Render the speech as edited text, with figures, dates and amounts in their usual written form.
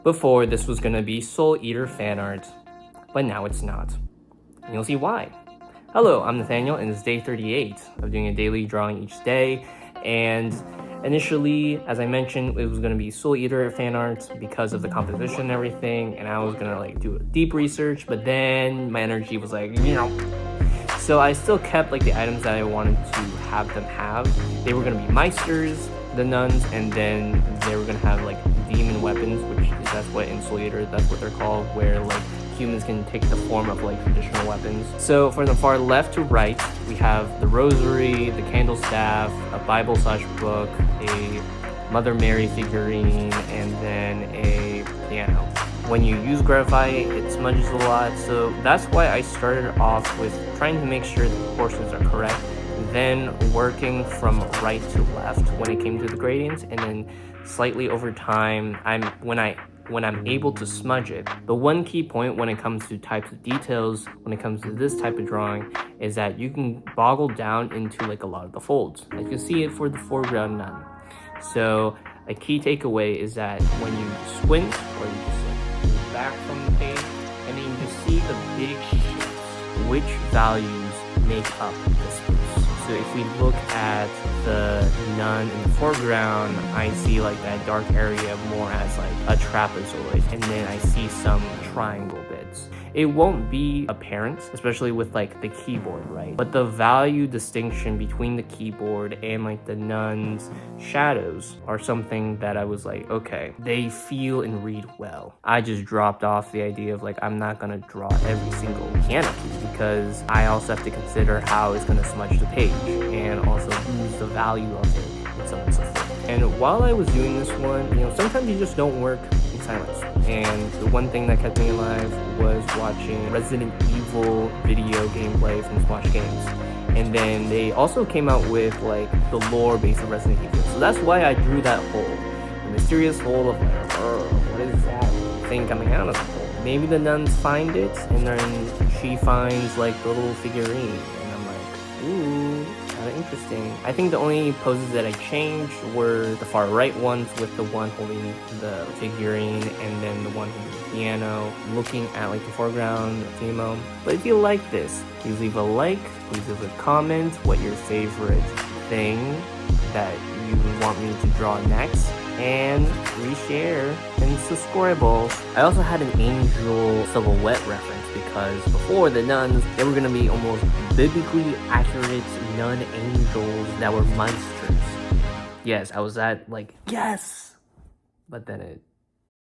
Before, this was gonna be Soul Eater fan art, but now it's not. And you'll see why. Hello, I'm Nathaniel, and it's day 38 of doing a daily drawing each day. And initially, as I mentioned, it was gonna be Soul Eater fan art because of the composition and everything, and I was gonna like do a deep research, but then my energy was like, So I still kept like the items that I wanted to have them have. They were gonna be Meisters, the nuns, and then they were gonna have like demon weapons, which that's what in Soul Eater, that's what they're called, where like humans can take the form of like traditional weapons. So from the far left to right, we have the rosary, the candle staff, a Bible/book, a Mother Mary figurine, and then a piano. When you use graphite, it smudges a lot, so that's why I started off with trying to make sure the proportions are correct, then working from right to left when it came to the gradients, and then slightly over time, when I'm able to smudge it. The one key point when it comes to types of details, when it comes to this type of drawing, is that you can boggle down into like a lot of the folds. Like you see it for the foreground nun. So a key takeaway is that when you squint, or you just like move back from the page, and then you just see the big shifts, which values make up this piece. So if we look at the nun in the foreground, I see like that dark area more as like a trapezoid, and then I see some triangle bits. It won't be apparent, especially with like the keyboard, right? But the value distinction between the keyboard and like the nun's shadows are something that I was like, okay, they feel and read well. I just dropped off the idea of like, I'm not gonna draw every single piano key because I also have to consider how it's gonna smudge the page and also lose the value of it and so on and so forth. And while I was doing this one, sometimes you just don't work in silence. And the one thing that kept me alive was watching Resident Evil video gameplay from Scorch Games. And then they also came out with like the lore based on Resident Evil. So that's why I drew that hole. The mysterious hole of like, what is that thing coming out of the hole? Maybe the nuns find it, and then she finds like the little figurine. And I'm like, ooh, kind of interesting. I think the only poses that I changed were the far right ones with the one holding the figurine and then the one holding the piano, looking at like the foreground theme. But if you like this, please leave a like, please leave a comment what your favorite thing that you want me to draw next, and reshare and subscribe. I also had an angel silhouette reference because before the nuns, they were gonna be almost biblically accurate nun angels that were Meisters. Yes, I was at like, yes! But then it